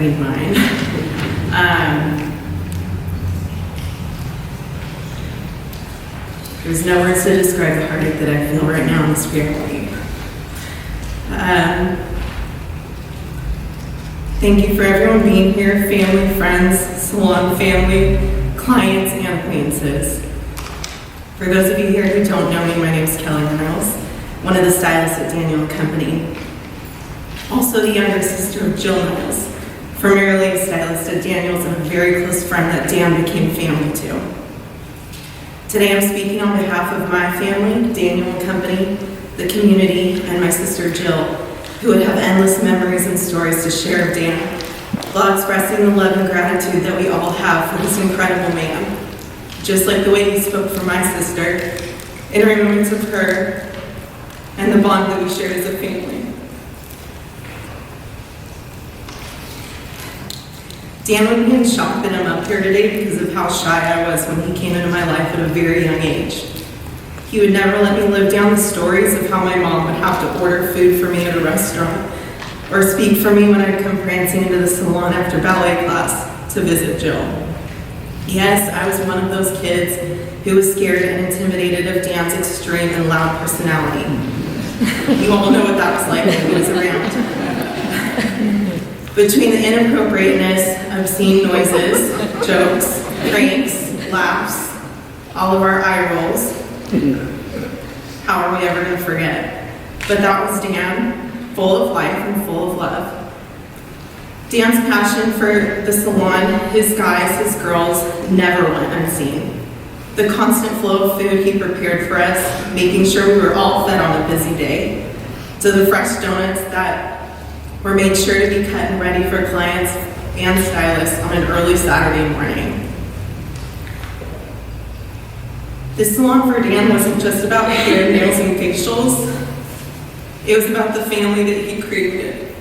need mine. There's no words to describe the heartache that I feel right now in this family. Thank you for everyone being here, family, friends, salon family, clients, and acquaintances. For those of you here who don't know me, my name is Kelly Reynolds, one of the stylists at Daniel & Company. Also the younger sister of Jill Reynolds, formerly a stylist at Daniel's and a very close friend that Dan became family to. Today I'm speaking on behalf of my family, Daniel & Company, the community, and my sister Jill, who would have endless memories and stories to share of Dan, while expressing the love and gratitude that we all have for this incredible man. Just like the way he spoke for my sister, in remembrance of her and the bond that we shared as a family. Dan would be in shock that I'm up here today because of how shy I was when he came into my life at a very young age. He would never let me live down the stories of how my mom would have to order food for me at a restaurant or speak for me when I'd come prancing into the salon after ballet class to visit Jill. Yes, I was one of those kids who was scared and intimidated of Dan's extreme and loud personality. You all know what that was like when he was around. Between the inappropriateness, obscene noises, jokes, pranks, laughs, all of our eye rolls, how are we ever going to forget? But that was Dan, full of life and full of love. Dan's passion for the salon, his guys, his girls, never went unseen. The constant flow of food he prepared for us, making sure we were all fed on a busy day, to the fresh donuts that were made sure to be cut and ready for clients and stylists on an early Saturday morning. This salon for Dan wasn't just about hair, nails, and facials. It was about the family that he created.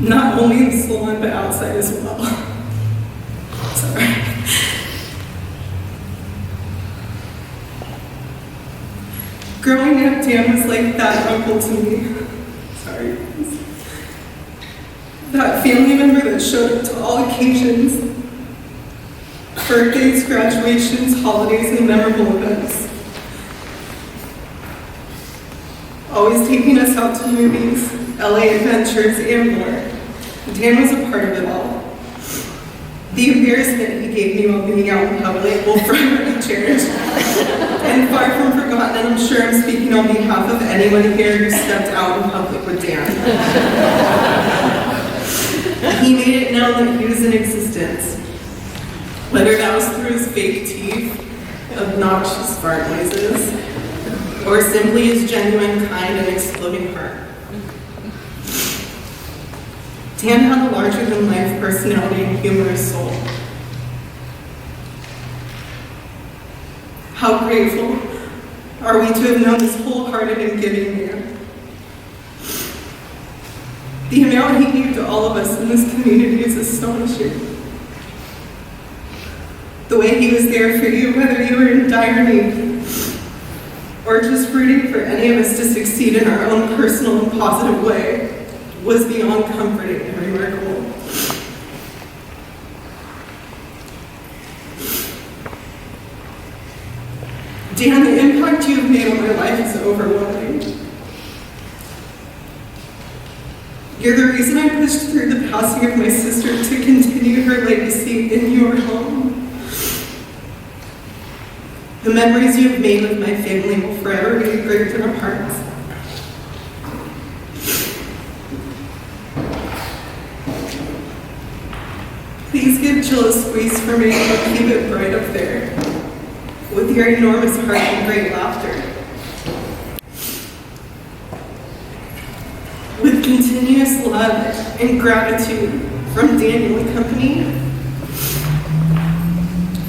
Not only in the salon, but outside as well. Sorry. Growing up, Dan was like that uncle to me. Sorry. That family member that showed up to all occasions, birthdays, graduations, holidays, and memorable events. Always taking us out to movies, LA adventures, and more. Dan was a part of it all. The embarrassment he gave me while being out in public will forever be cherished and far from forgotten, and I'm sure I'm speaking on behalf of anyone here who stepped out in public with Dan. He made it known that he was in existence, whether that was through his fake teeth, obnoxious fart noises, or simply his genuine, kind, and exploding heart. Dan had a larger-than-life personality and humorous soul. How grateful are we to have known this wholehearted and giving man. The amount he gave to all of us in this community is astonishing. The way he was there for you, whether you were in dire need, or just rooting for any of us to succeed in our own personal and positive way, was beyond comforting and remarkable. Dan, the impact you have made on my life is overwhelming. You're the reason I pushed through the passing of my sister to continue her legacy in your home. The memories you have made with my family will forever be engraved in our hearts. Please give Jill a squeeze for me and keep it bright up there, with your enormous heart and great laughter. With continuous love and gratitude from Daniel & Company,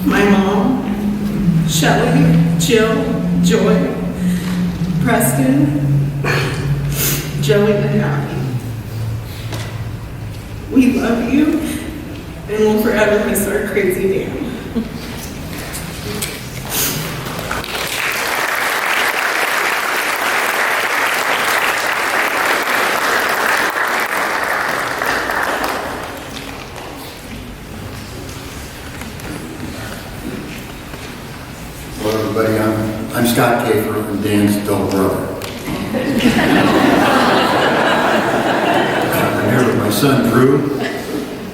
my mom, Shelley, Jill, Joy, Preston, Joey, and Abby. We love you and will forever miss our crazy Dan. Hello, everybody. I'm Scott Kafer. I'm Dan's adult brother. I'm here with my son Drew,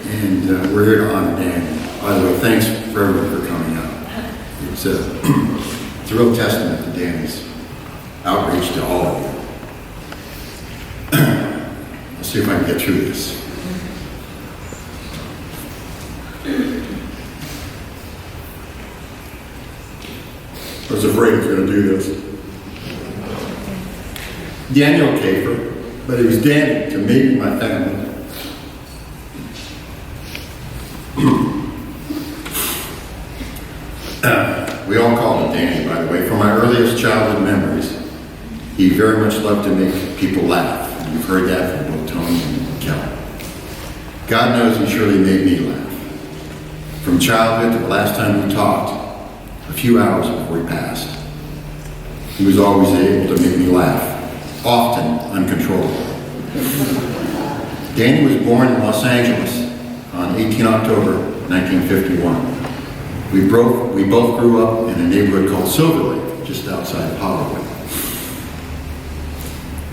and we're here to honor Dan. By the way, thanks for everyone for coming out. It's a real testament to Dan's outreach to all of you. Let's see if I can get through this. I was afraid he was going to do this. Daniel Kafer, but he was Danny to me and my family. We all called him Danny, by the way. From my earliest childhood memories, he very much loved to make people laugh. You've heard that from both Tony and Kelly. God knows he surely made me laugh. From childhood to the last time we talked, a few hours before he passed, he was always able to make me laugh, often uncontrollably. Danny was born in Los Angeles on 18 October 1951. We both grew up in a neighborhood called Silver Lake, just outside of Hollywood.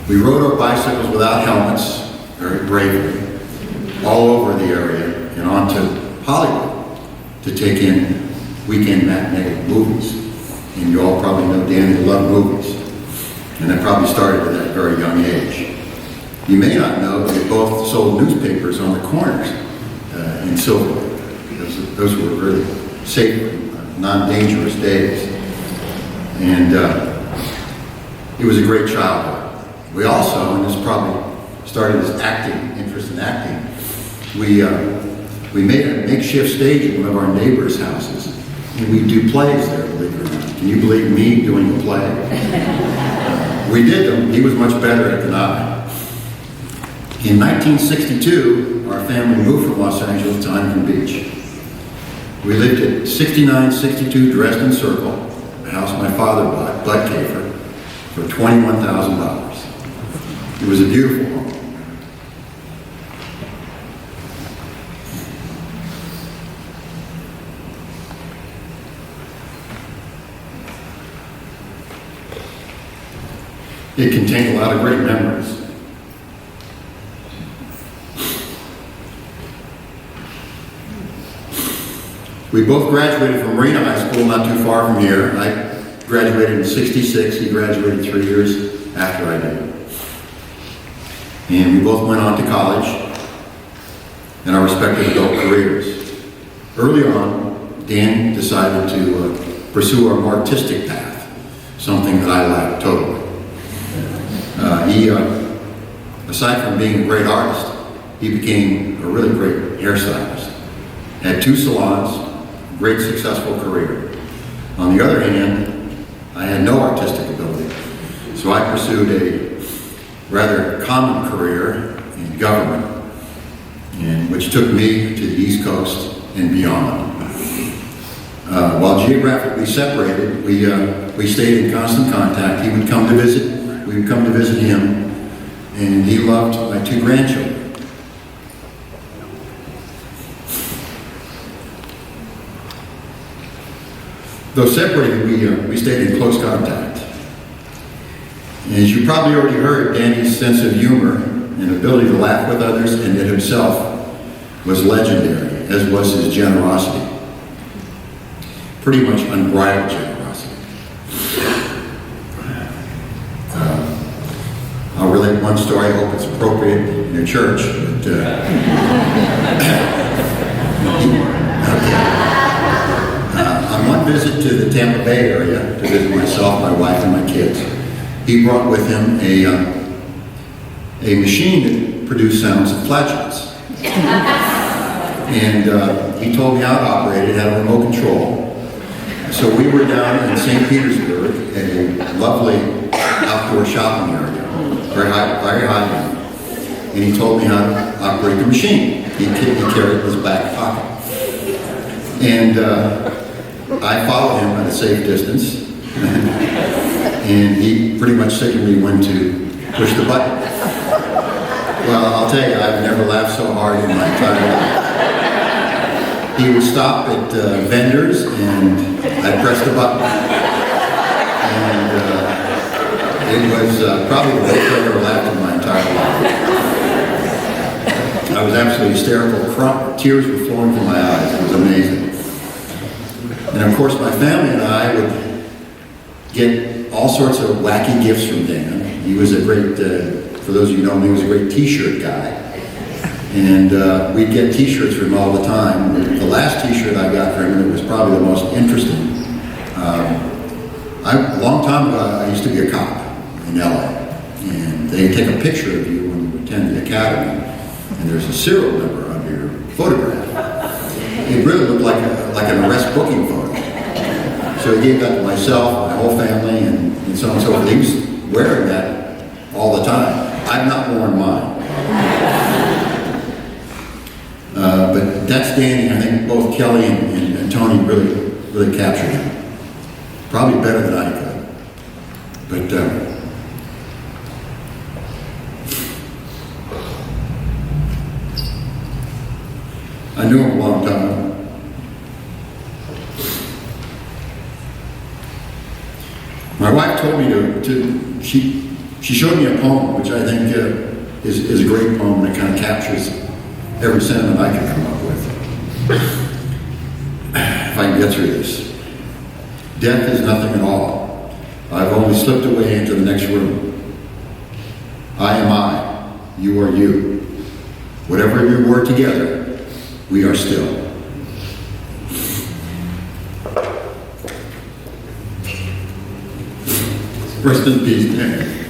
We rode our bicycles without helmets, very bravely, all over the area and onto Hollywood to take in weekend matinee movies. And you all probably know Danny loved movies. And that probably started at that very young age. You may not know that they both sold newspapers on the corners in Silver Lake. Those were really safe, non-dangerous days. And it was a great childhood. We also, and this probably started his interest in acting, we made a makeshift stage at one of our neighbors' houses. And we do plays there, believe it or not. Can you believe me doing a play? We did them. He was much better at it than I. In 1962, our family moved from Los Angeles to Huntington Beach. We lived at 6962 Dresden Circle, a house my father bought, Bud Kafer, for $21,000. It was a beautiful home. It contained a lot of great memories. We both graduated from Marina High School, not too far from here. I graduated in '66. He graduated 3 years after I did. And we both went on to college in our respective adult careers. Early on, Dan decided to pursue a more artistic path, something that I lacked totally. He, aside from being a great artist, he became a really great hairstylist. Had 2 salons, great successful career. On the other hand, I had no artistic ability, so I pursued a rather common career in government, which took me to the East Coast and beyond. While geographically separated, we stayed in constant contact. He would come to visit. We would come to visit him, and he loved my 2 grandchildren. Though separated, we stayed in close contact. And as you probably already heard, Danny's sense of humor and ability to laugh with others and at himself was legendary, as was his generosity. Pretty much unbridled generosity. I'll relate one story. I hope it's appropriate in your church. But, on one visit to the Tampa Bay area to visit myself, my wife, and my kids, he brought with him a machine that produced sounds of flatulence. And he told me how to operate it. It had a remote control. So we were down in St. Petersburg at a lovely outdoor shopping area. Very high. And he told me how to operate the machine. He carried it in his back pocket. And I followed him at a safe distance. And he pretty much signaled me when to push the button. Well, I'll tell you, I've never laughed so hard in my entire life. He would stop at vendors, and I'd press the button. And it was probably the most I've ever laughed in my entire life. I was absolutely hysterical. Tears were flowing from my eyes. It was amazing. And of course, my family and I would get all sorts of wacky gifts from Dan. He was a great, for those of you who know him, he was a great t-shirt guy. And we'd get t-shirts from him all the time. The last t-shirt I got from him, it was probably the most interesting. A long time ago, I used to be a cop in LA. And they take a picture of you when you attend the academy. And there's a serial number on your photograph. It really looked like an arrest booking photo. So he gave that to myself, my whole family, and so on and so forth. He was wearing that all the time. I've not worn mine. But that's Danny. I think both Kelly and Tony really captured him. Probably better than I could. But I knew him a long time. My wife told me she showed me a poem, which I think is a great poem that kind of captures every sentiment I can come up with. If I can get through this. Death is nothing at all. I've only slipped away into the next room. I am I, you are you. Whatever we were together, we are still. Rest in peace, Dan.